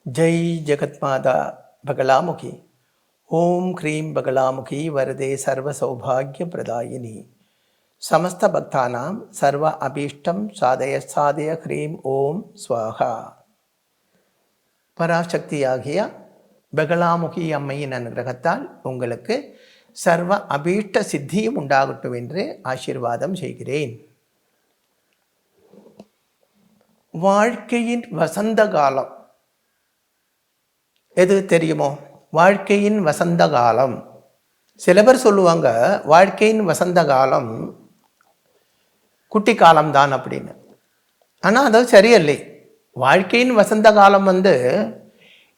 जय जगत्माता बगलामुखी ओम क्रीं बगलामुखी वरदे सर्व सौभाग्य प्रदायिनी समस्त भक्तानां सर्व अभीष्टं साधय साधय क्रीं ओम स्वाहा பராசக்தியாகிய பகலாமுகி அம்மையின் அனுகிரகத்தால் உங்களுக்கு சர்வ அபீஷ்ட சித்தியும் உண்டாகட்டும் என்று ஆசீர்வாதம் செய்கிறேன். வாழ்க்கையின் வசந்த காலம் எது தெரியுமோ? வாழ்க்கையின் வசந்த காலம். சில பேர் சொல்லுவாங்க வாழ்க்கையின் வசந்த காலம் குட்டி காலம்தான் அப்படின்னு. ஆனால் அது சரியில்லை. வாழ்க்கையின் வசந்த காலம்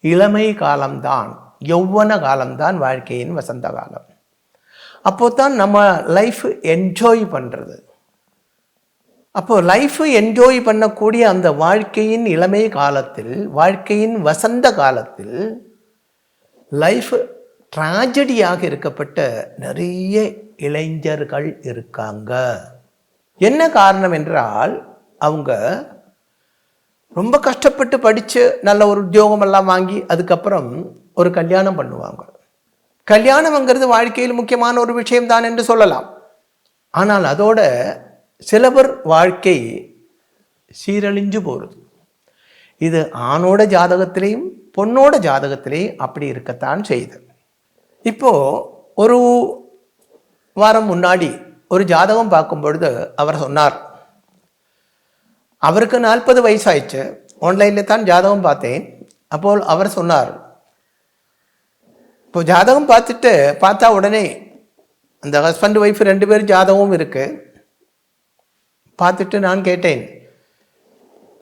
இளமை காலம்தான், யௌவன காலம்தான் வாழ்க்கையின் வசந்த காலம். அப்போ தான் நம்ம லைஃப் என்ஜாய் பண்ணுறது. அப்போது லைஃப் என்ஜாய் பண்ணக்கூடிய அந்த வாழ்க்கையின் இளமை காலத்தில், வாழ்க்கையின் வசந்த காலத்தில் லைஃப் ட்ராஜடியாக இருக்கப்பட்ட நிறைய இளைஞர்கள் இருக்காங்க. என்ன காரணம் என்றால், அவங்க ரொம்ப கஷ்டப்பட்டு படித்து நல்ல ஒரு உத்தியோகமெல்லாம் வாங்கி அதுக்கப்புறம் ஒரு கல்யாணம் பண்ணுவாங்க. கல்யாணம்ங்கிறது வாழ்க்கையில் முக்கியமான ஒரு விஷயம்தான் என்று சொல்லலாம். ஆனால் அதோட சிலவர் வாழ்க்கை சீரழிஞ்சு போகிறது. இது ஆணோட ஜாதகத்திலையும் பொண்ணோட ஜாதகத்திலையும் அப்படி இருக்கத்தான் செய்யுது. இப்போது ஒரு வாரம் முன்னாடி ஒரு ஜாதகம் பார்க்கும் பொழுது அவர் சொன்னார், அவருக்கு 40 வயசாயிடுச்சு. ஆன்லைனில் தான் ஜாதகம் பார்த்தேன். அப்போது அவர் சொன்னார், இப்போ ஜாதகம் பார்த்தா உடனே அந்த ஹஸ்பண்ட் ஒய்ஃப் 2 பேர் ஜாதகமும் இருக்குது. பார்த்துட்டு நான் கேட்டேன்,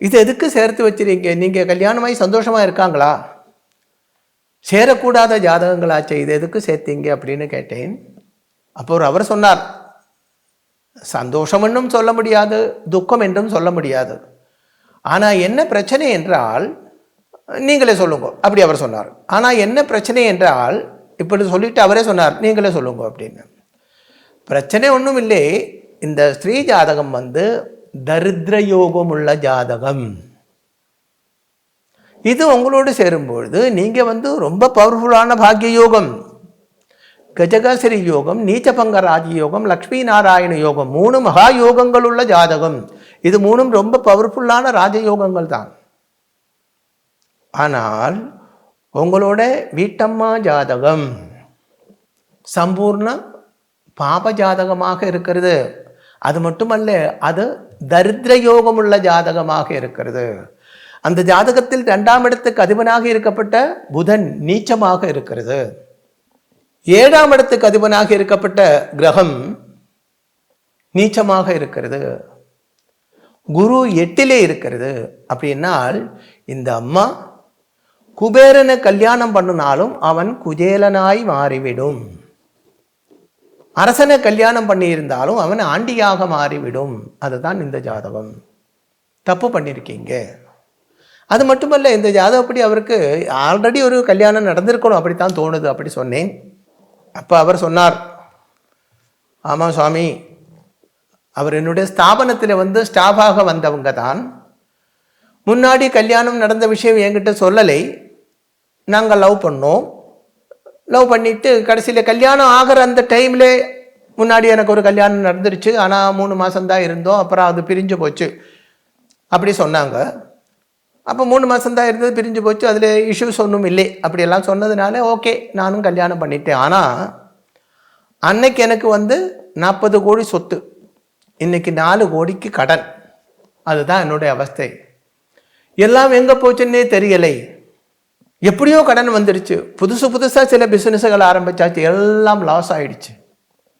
இது எதுக்கு சேர்த்து வச்சிருக்கீங்க? நீங்கள் கல்யாணமாகி சந்தோஷமாக இருக்காங்களா? சேரக்கூடாத ஜாதகங்களாச்சே, இது எதுக்கு சேர்த்தீங்க அப்படின்னு கேட்டேன். அப்போ அவர் சொன்னார், சந்தோஷம் என்றும் சொல்ல முடியாது, துக்கம் என்றும் சொல்ல முடியாது. ஆனால் என்ன பிரச்சனை என்றால், நீங்களே சொல்லுங்க அப்படி அவர் சொன்னார். ஆனால் என்ன பிரச்சனை என்றால், இப்படி சொல்லிட்டு அவரே சொன்னார், நீங்களே சொல்லுங்க அப்படின்னு. பிரச்சனை ஒன்றும் இல்லை. இந்த ஸ்திரீ ஜாதகம் தரித்திர யோகம் உள்ள ஜாதகம். இது உங்களோடு சேரும்பொழுது நீங்கள் ரொம்ப பவர்ஃபுல்லான பாக்கிய யோகம், கஜகசிரி யோகம், நீச்சபங்க ராஜயோகம், லக்ஷ்மி நாராயண யோகம், 3 மகா யோகங்கள் உள்ள ஜாதகம். இது 3ம் ரொம்ப பவர்ஃபுல்லான ராஜயோகங்கள் தான். ஆனால் உங்களோட வீட்டம்மா ஜாதகம் சம்பூர்ண பாப ஜாதகமாக இருக்கிறது. அது மட்டுமல்ல, அது தரித்திர யோகம் உள்ள ஜாதகமாக இருக்கிறது. அந்த ஜாதகத்தில் 2ஆம் இடத்துக்கு அதிபனாக இருக்கப்பட்ட புதன் நீச்சமாக இருக்கிறது. 7ஆம் இடத்துக்கு அதிபனாக இருக்கப்பட்ட கிரகம் நீச்சமாக இருக்கிறது. குரு 8லே இருக்கிறது. அப்படின்னால் இந்த அம்மா குபேரனை கல்யாணம் பண்ணினாலும் அவன் குஜேலனாய் மாறிவிடும். அரசனை கல்யாணம் பண்ணியிருந்தாலும் அவன் ஆண்டியாக மாறிவிடும். அதுதான் இந்த ஜாதகம். தப்பு பண்ணியிருக்கீங்க. அது மட்டுமல்ல, இந்த ஜாதகப்படி அவருக்கு ஆல்ரெடி ஒரு கல்யாணம் நடந்திருக்கணும், அப்படித்தான் தோணுது. அப்படி சொன்னேன். அப்போ அவர் சொன்னார், ஆமாம் சுவாமி, அவர் என்னுடைய ஸ்தாபனத்தில் ஸ்டாஃபாக வந்தவங்க தான். முன்னாடி கல்யாணம் நடந்த விஷயம் என்கிட்ட சொல்லலை. நாங்கள் லவ் பண்ணோம். லவ் பண்ணிவிட்டு கடைசியில் கல்யாணம் ஆகிற அந்த டைமில் முன்னாடி எனக்கு ஒரு கல்யாணம் நடந்துருச்சு. ஆனால் 3 மாதம்தான் இருந்தோம், அப்புறம் அது பிரிஞ்சு போச்சு அப்படி சொன்னாங்க. அப்போ 3 மாதம்தான் இருந்தது, பிரிஞ்சு போச்சு, அதில் இஷ்யூஸ் ஒன்றும் இல்லை அப்படியெல்லாம் சொன்னதுனால ஓகே, நானும் கல்யாணம் பண்ணிட்டேன். ஆனால் அன்னைக்கு எனக்கு 40 கோடி சொத்து, இன்னைக்கு 4 கோடிக்கு கடன். அதுதான் என்னுடைய அவஸ்தை. எல்லாம் எங்கே போச்சுன்னே தெரியலை. எப்படியோ கடன் வந்துடுச்சு. புதுசாக சில பிஸ்னஸுகள் ஆரம்பித்தாச்சு, எல்லாம் லாஸ் ஆகிடுச்சு.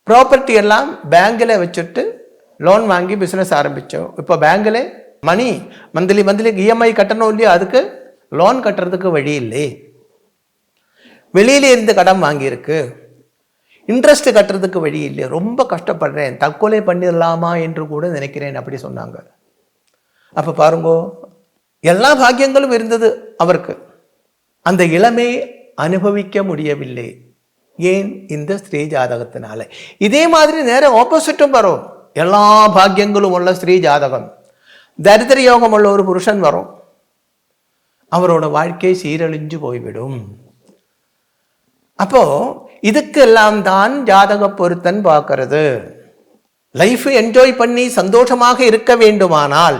ப்ராப்பர்ட்டி எல்லாம் பேங்கில் வச்சுட்டு லோன் வாங்கி பிஸ்னஸ் ஆரம்பித்தோம். இப்போ பேங்கில் மணி மந்த்லி இஎம்ஐ கட்டணும் இல்லையா, அதுக்கு லோன் கட்டுறதுக்கு வழி இல்லை. வெளியில இருந்து கடன் வாங்கியிருக்கு, இன்ட்ரெஸ்ட் கட்டுறதுக்கு வழி இல்லை. ரொம்ப கஷ்டப்படுறேன், தற்கொலை பண்ணிடலாமா என்று கூட நினைக்கிறேன் அப்படி சொன்னாங்க. அப்போ பாருங்கோ, எல்லா பாக்கியங்களும் இருந்தது அவருக்கு. அந்த இளமை அனுபவிக்க முடியவில்லை. ஏன்? இந்த ஸ்திரீ ஜாதகத்தினால. இதே மாதிரி நேரம் ஆப்போசிட்டும் வரும். எல்லா பாக்கியங்களும் உள்ள ஸ்திரீ ஜாதகம், தரித்திர யோகம் உள்ள ஒரு புருஷன் வரும். அவரோட வாழ்க்கை சீரழிஞ்சு போய்விடும். அப்போ இதுக்கெல்லாம் தான் ஜாதக பொருத்தன் பார்க்கறது. லைஃப் என்ஜாய் பண்ணி சந்தோஷமாக இருக்க வேண்டுமானால்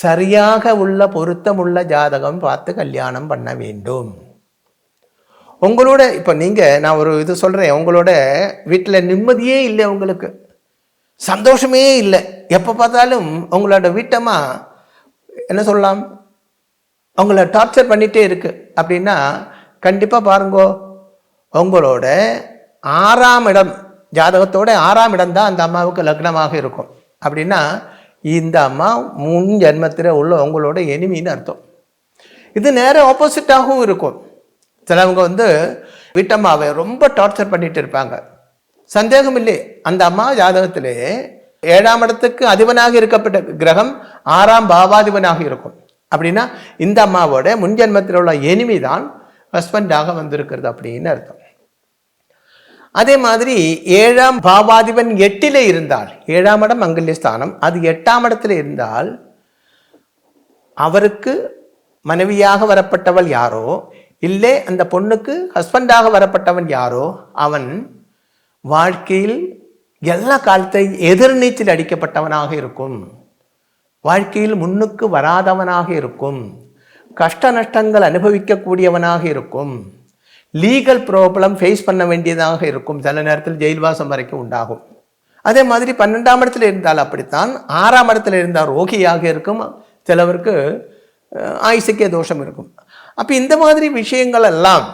சரியாக உள்ள பொருத்தமுள்ள ஜாதகம் பார்த்து கல்யாணம் பண்ண வேண்டும். உங்களோட இப்போ நீங்கள், நான் ஒரு இது சொல்கிறேன், உங்களோட வீட்டில் நிம்மதியே இல்லை, உங்களுக்கு சந்தோஷமே இல்லை, எப்போ பார்த்தாலும் உங்களோட வீட்டம்மா என்ன சொல்லலாம், உங்களை டார்ச்சர் பண்ணிகிட்டே இருக்கு அப்படின்னா கண்டிப்பாக பாருங்கோ, உங்களோட 6ஆம் இடம், ஜாதகத்தோட 6ஆம் இடம் தான் அந்த அம்மாவுக்கு லக்னமாக இருக்கும். அப்படின்னா இந்த அம்மா முன் ஜென்மத்தில் உள்ள உங்களோட எனிமின்னு அர்த்தம். இது நேர ஆப்போசிட்டாகவும் இருக்கும். சிலவங்க வீட்டம்மாவை ரொம்ப டார்ச்சர் பண்ணிட்டு இருப்பாங்க. சந்தேகம் இல்லை, அந்த அம்மா ஜாதகத்திலே 7ஆம் இடத்துக்கு அதிபனாக இருக்கப்பட்ட கிரகம் 6ஆம் பாவாதிபனாக இருக்கும். அப்படின்னா இந்த அம்மாவோட முன்ஜென்மத்தில் உள்ள எனிமி தான் ஹஸ்பண்டாக வந்திருக்கிறது அப்படின்னு அர்த்தம். அதே மாதிரி 7ஆம் பாவாதிபன் 8ல் இருந்தால், 7ஆம் இடம் மங்கல்யஸ்தானம், அது 8ஆம் இடத்துல இருந்தால் அவருக்கு மனைவியாக வரப்பட்டவள் யாரோ, இல்லை அந்த பொண்ணுக்கு ஹஸ்பண்டாக வரப்பட்டவன் யாரோ, அவன் வாழ்க்கையில் எல்லா காலத்தை எதிர்நீச்சல் அடிக்கப்பட்டவனாக இருக்கும், வாழ்க்கையில் முன்னுக்கு வராதவனாக இருக்கும், கஷ்ட நஷ்டங்கள் அனுபவிக்கக்கூடியவனாக இருக்கும், லீகல் ப்ராப்ளம் ஃபேஸ் பண்ண வேண்டியதாக இருக்கும், சில நேரத்தில் ஜெயில்வாசம் வரைக்கும் உண்டாகும். அதே மாதிரி 12ஆம் இடத்துல இருந்தால் அப்படித்தான், 6ஆம் இடத்துல இருந்தால் ரோகியாக இருக்கும், சிலவருக்கு ஆயுசுக்கே தோஷம் இருக்கும். அப்போ இந்த மாதிரி விஷயங்கள் எல்லாம்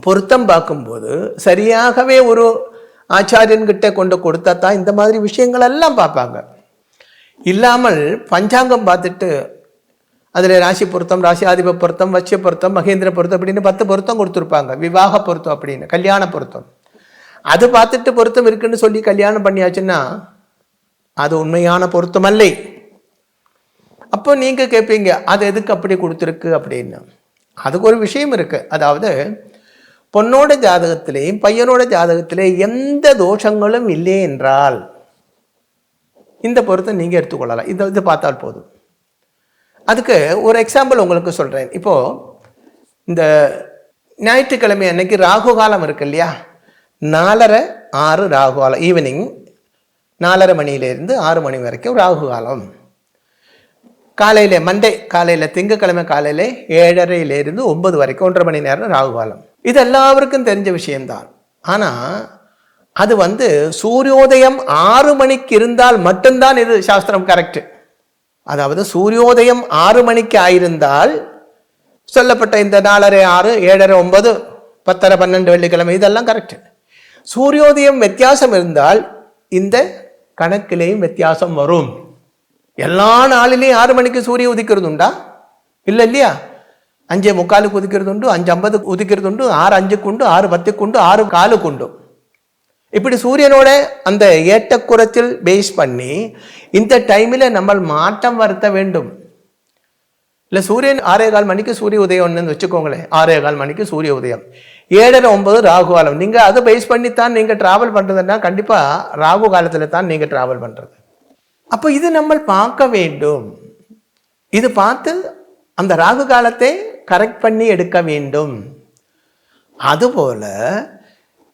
பொருத்தம் பார்க்கும்போது சரியாகவே ஒரு ஆச்சாரியன்கிட்ட கொண்டு கொடுத்தா தான் இந்த மாதிரி விஷயங்கள் எல்லாம் பார்ப்பாங்க. இல்லாமல் பஞ்சாங்கம் பார்த்துட்டு அதில் ராசி பொருத்தம், ராசி ஆதிப பொருத்தம், வச்சிய பொருத்தம், மகேந்திர பொருத்தம் அப்படின்னு 10 பொருத்தம் கொடுத்துருப்பாங்க. விவாக பொருத்தம் அப்படின்னு, கல்யாண பொருத்தம். அது பார்த்துட்டு பொருத்தம் இருக்குன்னு சொல்லி கல்யாணம் பண்ணியாச்சுன்னா அது உண்மையான பொருத்தம் அல்ல. அப்போ நீங்கள் கேட்பீங்க, அது எதுக்கு அப்படி கொடுத்துருக்கு அப்படின்னு. அதுக்கு ஒரு விஷயம் இருக்குது. அதாவது பொண்ணோட ஜாதகத்திலேயும் பையனோட ஜாதகத்திலே எந்த தோஷங்களும் இல்லை என்றால் இந்த பொருத்தம் நீங்கள் எடுத்துக்கொள்ளலாம். இது பார்த்தால் போதும். அதுக்கு ஒரு எக்ஸாம்பிள் உங்களுக்கு சொல்கிறேன். இப்போது இந்த ஞாயிற்றுக்கிழமை அன்னைக்கு ராகு காலம் இருக்கு இல்லையா, 4:30-6 ராகு காலம், ஈவினிங் 4:30 மணியிலேருந்து 6 மணி வரைக்கும் ராகு காலம். காலையில் மண்டே காலையில், திங்கக்கிழமை காலையில் 7:30 9 வரைக்கும் 1.5 மணி நேரம் ராகு காலம். இது எல்லாருக்கும் தெரிஞ்ச விஷயம்தான். ஆனால் அது சூரியோதயம் 6 மணிக்கு இருந்தால் மட்டும்தான் இது சாஸ்திரம் கரெக்டு. அதாவது சூரியோதயம் 6 மணிக்கு ஆயிருந்தால் சொல்லப்பட்ட இந்த 4:30 6 7:30 9 10:30 12 வெள்ளிக்கிழமை இதெல்லாம் கரெக்டு. சூரியோதயம் வித்தியாசம் இருந்தால் இந்த கணக்கிலேயும் வித்தியாசம் வரும். எல்லா நாளிலையும் 6 மணிக்கு சூரிய உதிக்கிறது உண்டா? இல்லை இல்லையா? 5:45 உதிக்கிறது உண்டு, 5:50 உதிக்கிறது உண்டு, 6:05 உண்டு, 6:10 உண்டு, 6:15 உண்டு. இப்படி சூரியனோட அந்த ஏற்றக்குறத்தில் பேஸ் பண்ணி இந்த டைமில் நம்ம மாற்றம் வருத்த வேண்டும். இல்லை சூரியன் 6:15 மணிக்கு சூரிய உதயம்னு வச்சுக்கோங்களேன், 6:15 மணிக்கு சூரிய உதயம், 7:30 9 ராகு காலம். நீங்கள் அதை பேஸ் பண்ணித்தான் நீங்கள் ட்ராவல் பண்ணுறதுன்னா கண்டிப்பாக ராகு காலத்தில் தான் நீங்கள் ட்ராவல் பண்ணுறது. அப்போ இது நம்ம பார்க்க வேண்டும். இது பார்த்து அந்த ராகு காலத்தை கரெக்ட் பண்ணி எடுக்க வேண்டும். அதுபோல்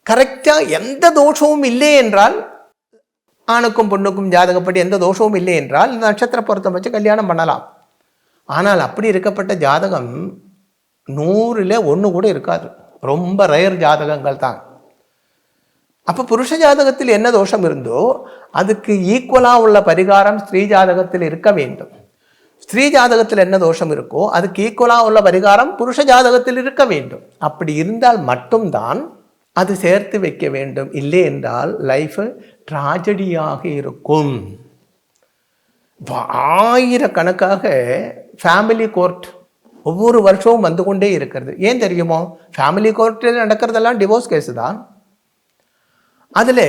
கரெக்டாக எந்த தோஷமும் இல்லை என்றால், ஆணுக்கும் பொண்ணுக்கும் ஜாதகப்படி எந்த தோஷமும் இல்லை என்றால் இந்த நட்சத்திர பொருத்தம் வச்சு கல்யாணம் பண்ணலாம். ஆனால் அப்படி இருக்கப்பட்ட ஜாதகம் 100ல் 1 கூட இருக்காது. ரொம்ப ரேர் ஜாதகங்கள் தான். அப்போ புருஷ ஜாதகத்தில் என்ன தோஷம் இருந்தோ அதுக்கு ஈக்குவலாக உள்ள பரிகாரம் ஸ்திரீ ஜாதகத்தில் இருக்க வேண்டும். ஸ்திரீ ஜாதகத்தில் என்ன தோஷம் இருக்கோ அதுக்கு ஈக்குவலாக உள்ள பரிகாரம் புருஷ ஜாதகத்தில் இருக்க வேண்டும். அப்படி இருந்தால் மட்டும்தான் அது சேர்த்து வைக்க வேண்டும். இல்லை என்றால் லைஃப் ட்ராஜடியாக இருக்கும். ஆயிரக்கணக்காக ஃபேமிலி கோர்ட் ஒவ்வொரு வருஷமும் வந்து கொண்டே இருக்கிறது. ஏன் தெரியுமோ? ஃபேமிலி கோர்ட்டில் நடக்கிறதெல்லாம் டிவோர்ஸ் கேஸு தான். அதில்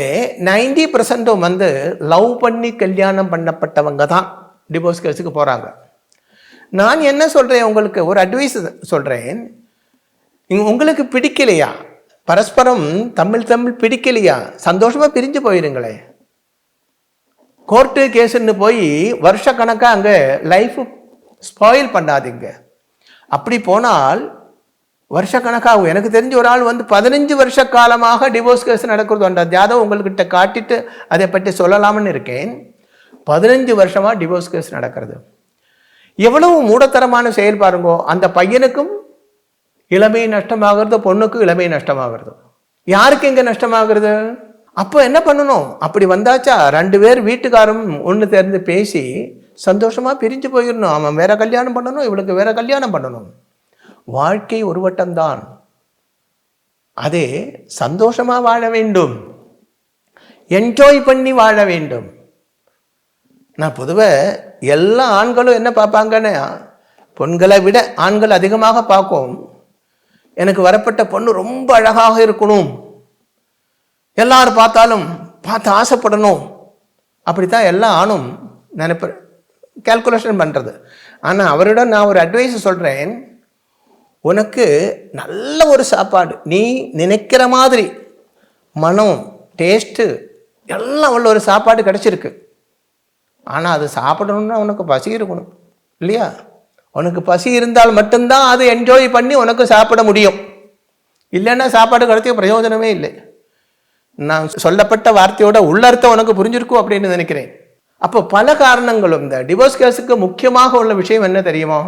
90% லவ் பண்ணி கல்யாணம் பண்ணப்பட்டவங்க தான் டிவோர்ஸ் கேஸுக்கு போகிறாங்க. நான் என்ன சொல்கிறேன், உங்களுக்கு ஒரு அட்வைஸ் சொல்கிறேன். உங்களுக்கு பிடிக்கலையா, பரஸ்பரம் தமிழ் பிடிக்கலையா, சந்தோஷமாக பிரிஞ்சு போயிருங்களே. கோர்ட்டு கேஸுன்னு போய் வருஷக்கணக்காக அங்கே லைஃப் ஸ்பாயில் பண்ணாதீங்க. அப்படி போனால் வருஷக்கணக்காகும். எனக்கு தெரிஞ்ச ஒரு ஆள் வந்து 15 வருஷ காலமாக டிவோர்ஸ் கேஸ் நடக்கிறது. அந்த ஜாதகம் உங்கள்கிட்ட காட்டிட்டு அதை பற்றி சொல்லலாம்னு இருக்கேன். 15 வருஷமா டிவோர்ஸ் கேஸ் நடக்கிறது. எவ்வளவு மூடத்தரமான செயல் பாருங்கோ. அந்த பையனுக்கும் இளமை நஷ்டமாகிறது, பொண்ணுக்கும் இளமை நஷ்டமாகிறது. யாருக்கு எங்க நஷ்டமாகிறது? அப்போ என்ன பண்ணணும்? அப்படி வந்தாச்சா 2 பேர் வீட்டுக்காரும் ஒன்று சேர்ந்து பேசி சந்தோஷமா பிரிஞ்சு போயிடணும். அவன் வேற கல்யாணம் பண்ணணும், இவளுக்கு வேற கல்யாணம் பண்ணணும். வாழ்க்கை ஒரு வட்டம்தான். அதே சந்தோஷமா வாழ வேண்டும், என்ஜாய் பண்ணி வாழ வேண்டும். நான் பொதுவாக எல்லா ஆண்களும் என்ன பார்ப்பாங்கன்னு, பெண்களை விட ஆண்கள் அதிகமாக பார்க்கும். எனக்கு வரப்பட்ட பொண்ணு ரொம்ப அழகாக இருக்கணும், எல்லாரும் பார்த்தாலும் பார்த்து ஆசைப்படணும், அப்படித்தான் எல்லா ஆணும் நினைப்ப கேல்குலேஷன் பண்ணுறது. ஆனால் அவரிடம் நான் ஒரு அட்வைஸ் சொல்கிறேன். உனக்கு நல்ல ஒரு சாப்பாடு, நீ நினைக்கிற மாதிரி மனம், டேஸ்ட்டு எல்லாம் உள்ள ஒரு சாப்பாடு கிடச்சிருக்கு. ஆனால் அது சாப்பிடணும்னா உனக்கு பசி இருக்கணும் இல்லையா? உனக்கு பசி இருந்தால் மட்டும்தான் அது என்ஜாய் பண்ணி உனக்கு சாப்பிட முடியும். இல்லைன்னா சாப்பாடு கிடைச்ச பிரயோஜனமே இல்லை. நான் சொல்லப்பட்ட வார்த்தையோட உள்ளர்த்தம் உனக்கு புரிஞ்சிருக்கும் அப்படின்னு நினைக்கிறேன். அப்போ பல காரணங்களும் இந்த டிவோர்ஸ் கேஸுக்கு முக்கியமாக உள்ள விஷயம் என்ன தெரியுமோ?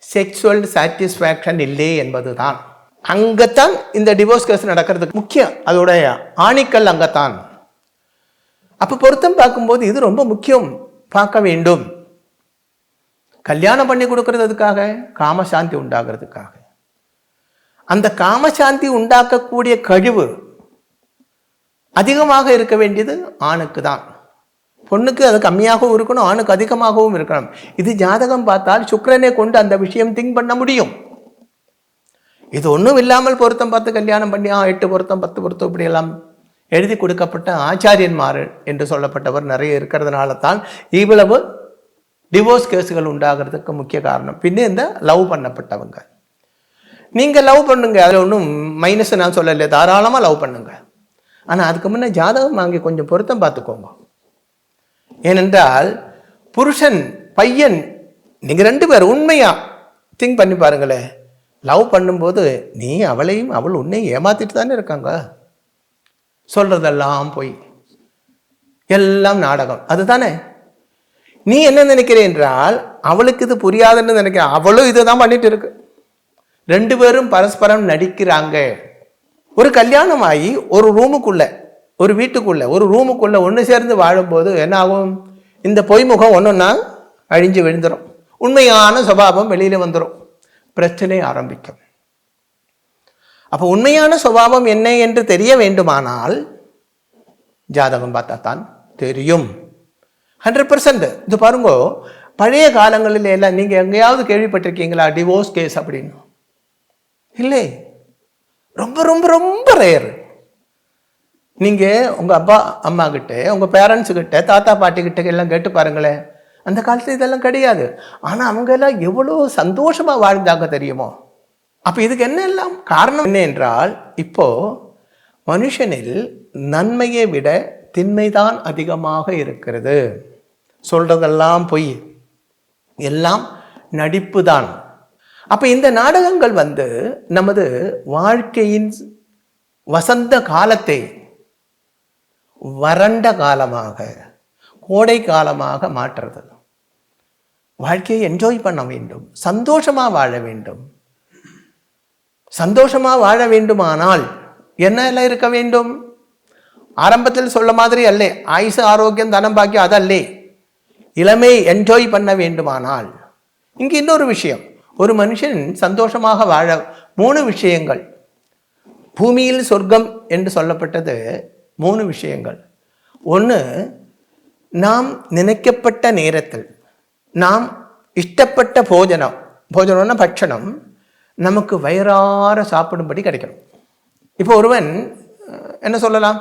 செக்ஸுவல் சாட்டிஸ்ஃபேக்ஷன் இல்லை என்பதுதான். அங்கத்தான் இந்த டிவோர்ஸ் கேஸ் நடக்கிறதுக்கு முக்கியம். அதோடைய ஆணிக்கல் அங்கத்தான். அப்போ பொருத்தம் பார்க்கும்போது இது ரொம்ப முக்கியம், பார்க்க வேண்டும். கல்யாணம் பண்ணி கொடுக்கறதுக்காக காமசாந்தி உண்டாகிறதுக்காக. அந்த காமசாந்தி உண்டாக்கக்கூடிய கழிவு அதிகமாக இருக்க வேண்டியது ஆணுக்கு தான். பொண்ணுக்கு அது கம்மியாகவும் இருக்கணும், ஆணுக்கு அதிகமாகவும் இருக்கணும். இது ஜாதகம் பார்த்தால் சுக்கிரனை கொண்டு அந்த விஷயம் திங்க் பண்ண முடியும். இது ஒன்றும் இல்லாமல் பொருத்தம் பார்த்து கல்யாணம் பண்ணி 8 பொருத்தம் 10 பொருத்தம் இப்படியெல்லாம் எழுதி கொடுக்கப்பட்ட ஆச்சாரியன்மார் என்று சொல்லப்பட்டவர் நிறைய இருக்கிறதுனால தான் இவ்வளவு டிவோர்ஸ் கேஸுகள் உண்டாகிறதுக்கு முக்கிய காரணம். பின்னே இந்த லவ் பண்ணப்பட்டவங்க. நீங்கள் லவ் பண்ணுங்க, அதில் ஒன்றும் மைனஸ் நான் சொல்லலை, தாராளமாக லவ் பண்ணுங்க. ஆனால் அதுக்கு முன்னே ஜாதகம் வாங்கி கொஞ்சம் பொருத்தம் பார்த்துக்கோங்க. ஏனென்றால் புருஷன் பையன் நீங்கள் 2 பேர் உண்மையா திங்க் பண்ணி பாருங்களேன். லவ் பண்ணும்போது நீ அவளையும் அவள் உன்னையும் ஏமாத்திட்டு தானே இருக்காங்க. சொல்றதெல்லாம் போய் எல்லாம் நாடகம், அதுதானே. நீ என்ன நினைக்கிற என்றால் அவளுக்கு இது புரியாதுன்னு நினைக்கிற, அவளும் இதை தான் பண்ணிட்டு இருக்கு. 2 பேரும் பரஸ்பரம் நடிக்கிறாங்க. ஒரு கல்யாணம் ஆகி ஒரு ரூமுக்குள்ள, ஒரு வீட்டுக்குள்ள, ஒரு ரூமுக்குள்ள ஒன்று சேர்ந்து வாழும்போது என்ன ஆகும்? இந்த பொய்முகம் ஒன்றுன்னா அழிஞ்சு விழுந்துடும், உண்மையான சுபாவம் வெளியில வந்துடும், பிரச்சனை ஆரம்பிக்கும். அப்போ உண்மையான சுபாவம் என்ன என்று தெரிய வேண்டுமானால் ஜாதகம் பார்த்தா தான் தெரியும். 100%. இது பாருங்க, பழைய காலங்களில் எல்லாம் நீங்கள் எங்கேயாவது கேள்விப்பட்டிருக்கீங்களா டிவோர்ஸ் கேஸ் அப்படின்னு? இல்லை, ரொம்ப ரொம்ப ரொம்ப ரேர். நீங்கள் உங்கள் அப்பா அம்மா கிட்ட, உங்கள் பேரண்ட்ஸு கிட்ட, தாத்தா பாட்டி கிட்ட எல்லாம் கேட்டு பாருங்களேன். அந்த காலத்தில் இதெல்லாம் கிடையாது. ஆனால் அவங்க எல்லாம் எவ்வளோ சந்தோஷமாக வாழ்ந்தாங்க தெரியுமோ? அப்போ இதுக்கு என்ன எல்லாம் காரணம் என்ன என்றால், இப்போ மனுஷனில் நன்மையை விட திண்மைதான் அதிகமாக இருக்கிறது. சொல்றதெல்லாம் பொய், எல்லாம் நடிப்பு தான். அப்போ இந்த நாடகங்கள் வந்து நமது வாழ்க்கையின் வசந்த காலத்தை வறண்ட காலமாக, கோடை காலமாக மாற்றுறது. வாழ்க்கையை என்ஜாய் பண்ண வேண்டும், சந்தோஷமாக வாழ வேண்டும். சந்தோஷமாக வாழ வேண்டுமானால் என்ன எல்லாம் இருக்க வேண்டும்? ஆரம்பத்தில் சொல்ல மாதிரி அல்ல, ஆயுசு ஆரோக்கியம் தனம் பாக்கியம் அதல்லே. இளமை என்ஜாய் பண்ண வேண்டுமானால் இங்கே இன்னொரு விஷயம். ஒரு மனுஷன் சந்தோஷமாக வாழ 3 விஷயங்கள். பூமியில் சொர்க்கம் என்று சொல்லப்பட்டது 3 விஷயங்கள். ஒன்று, நாம் நினைக்கப்பட்ட நேரத்தில் நாம் இஷ்டப்பட்ட போஜனம்னா பட்சணம் நமக்கு வயிறார சாப்பிடும்படி கிடைக்கணும். இப்போ ஒருவன் என்ன சொல்லலாம்,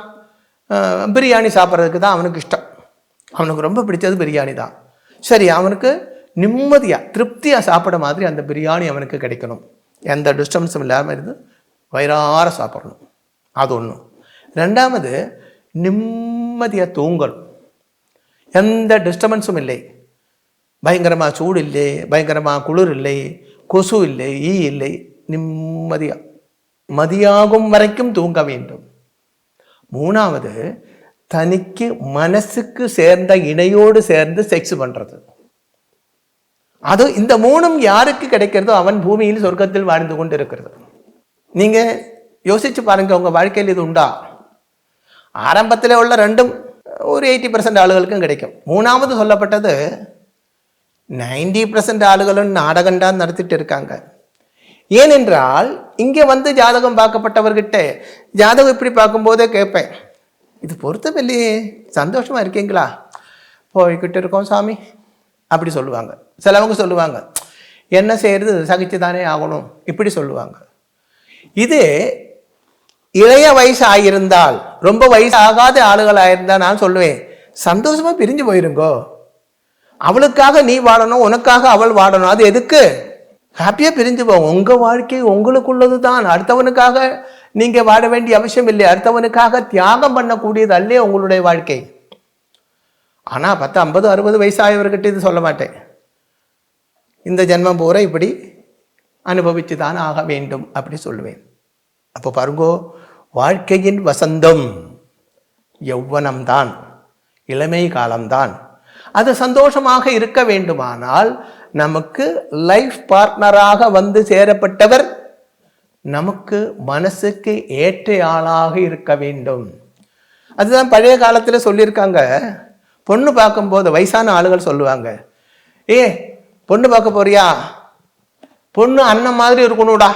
பிரியாணி சாப்பிட்றதுக்கு தான் அவனுக்கு இஷ்டம், அவனுக்கு ரொம்ப பிடிச்சது பிரியாணி தான். சரி, அவனுக்கு நிம்மதியாக திருப்தியாக சாப்பிட மாதிரி அந்த பிரியாணி அவனுக்கு கிடைக்கணும், எந்த டிஸ்டர்பன்ஸும் இல்லாமல் இருந்து வயிறார சாப்பிடணும். அது ஒன்று. 2வது, நிம்மதியாக தூங்கணும், எந்த டிஸ்டர்பன்ஸும் இல்லை. பயங்கரமாக சூடு இல்லை, பயங்கரமாக குளிர் இல்லை, கொசு இல்லை, ஈ இல்லை, நிம்மதியாக மதியாகும் வரைக்கும் தூங்க வேண்டும். மூணாவது, தனிக்கு மனசுக்கு சேர்ந்த இணையோடு சேர்ந்து செக்ஸ் பண்றது. அது இந்த மூணும் யாருக்கு கிடைக்கிறதோ அவன் பூமியில் சொர்க்கத்தில் வாழ்ந்து கொண்டு இருக்கிறது. நீங்க யோசிச்சு பாருங்க, உங்க வாழ்க்கையில் இது உண்டா? ஆரம்பத்தில் உள்ள ரெண்டும் ஒரு 80% ஆளுகளுக்கும் கிடைக்கும். மூணாவது சொல்லப்பட்டது 90% ஆளுகளும் நாடகம் தான் நடத்திட்டு இருக்காங்க. ஏனென்றால் இங்கே வந்து ஜாதகம் பார்க்கப்பட்டவர்கிட்ட ஜாதகம் இப்படி பார்க்கும்போதே கேட்பேன், இது பொருத்தமில்லையே, சந்தோஷமா இருக்கீங்களா? போய்கிட்டு இருக்கோம் சாமி அப்படி சொல்லுவாங்க. சிலவங்க சொல்லுவாங்க, என்ன செய்யறது, சகிச்சு தானே ஆகணும் இப்படி சொல்லுவாங்க. இது இளைய வயசு ஆகியிருந்தால், ரொம்ப வயசு ஆகாத ஆளுகள் ஆயிருந்தா நான் சொல்லுவேன், சந்தோஷமா பிரிஞ்சு போயிருங்கோ. அவளுக்காக நீ வாழணும், உனக்காக அவள் வாழணும். அது எதுக்கு? ஹாப்பியா பிரிஞ்சு போவோம். உங்க வாழ்க்கை உங்களுக்குள்ளது தான். அடுத்தவனுக்காக நீங்க வாழ வேண்டிய அவசியம் இல்லை. அடுத்தவனுக்காக தியாகம் பண்ணக்கூடியது அல்லே உங்களுடைய வாழ்க்கை. ஆனா 10, 50, 60 வயசாயவர்கிட்ட இது சொல்ல மாட்டேன். இந்த ஜென்மம் பூரா இப்படி அனுபவிச்சு தான் ஆக வேண்டும் அப்படி சொல்லுவேன். அப்போ பாருங்கோ, வாழ்க்கையின் வசந்தம் யௌவனம்தான், இளமை காலம்தான். அது சந்தோஷமாக இருக்க வேண்டுமானால் நமக்கு லைஃப் பார்ட்னராக வந்து சேரப்பட்டவர் நமக்கு மனசுக்கு ஏற்ற ஆளாக இருக்க வேண்டும். அதுதான் பழைய காலத்தில் சொல்லியிருக்காங்க. பொண்ணு பார்க்கும்போது வயசான ஆளுகள் சொல்லுவாங்க, ஏ பொண்ணு பார்க்க போறியா, பொண்ணு அண்ணன் மாதிரி இருக்கணும்டா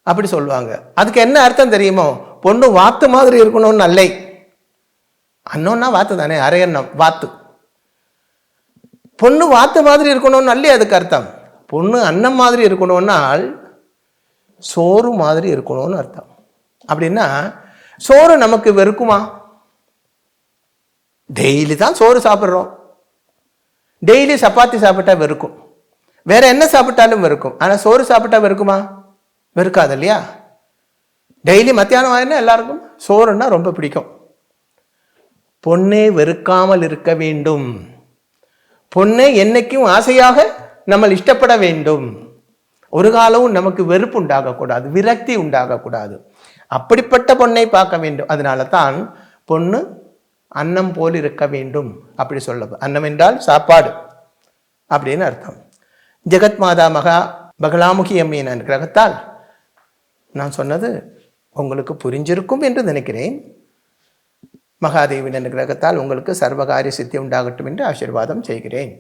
அப்படி சொல்லுவாங்க. அதுக்கு என்ன அர்த்தம் தெரியுமோ? பொண்ணு வாத்து மாதிரி இருக்கணும்னு அல்லை. அண்ணன்னா வாத்து தானே, அரையண்ணம் வாத்து. பொண்ணு வாத்து மாதிரி இருக்கணும்னு அல்லே அதுக்கு அர்த்தம். பொண்ணு அண்ணன் மாதிரி இருக்கணும்னால் சோறு மாதிரி இருக்கணும்னு அர்த்தம். அப்படின்னா சோறு நமக்கு வெறுக்குமா? டெய்லி தான் சோறு சாப்பிட்றோம். டெய்லி சப்பாத்தி சாப்பிட்டா வெறுக்கும், வேற என்ன சாப்பிட்டாலும் வெறுக்கும். ஆனால் சோறு சாப்பிட்டா வெறுக்குமா? வெறுக்காது இல்லையா? டெய்லி மத்தியானம் ஆயினா எல்லாருக்கும் சோறுன்னா ரொம்ப பிடிக்கும். பொண்ணே வெறுக்காமல் இருக்க வேண்டும். பொண்ணை என்னைக்கும் ஆசையாக நம்ம இஷ்டப்பட வேண்டும். ஒரு காலமும் நமக்கு வெறுப்பு உண்டாகக்கூடாது, விரக்தி உண்டாகக்கூடாது. அப்படிப்பட்ட பொண்ணை பார்க்க வேண்டும். அதனால தான் பொண்ணு அன்னம் போல் இருக்க வேண்டும் அப்படி சொல்ல. அன்னம் என்றால் சாப்பாடு அப்படின்னு அர்த்தம். ஜெகத் மாதா மகா பகலாமுகி அம்மையின் கிரகத்தால் நான் சொன்னது உங்களுக்கு புரிஞ்சிருக்கும் என்று நினைக்கிறேன். மகாதேவின் கிரகத்தால் உங்களுக்கு சர்வகாரிய சித்தி உண்டாகட்டும் என்று ஆசீர்வாதம் செய்கிறேன்.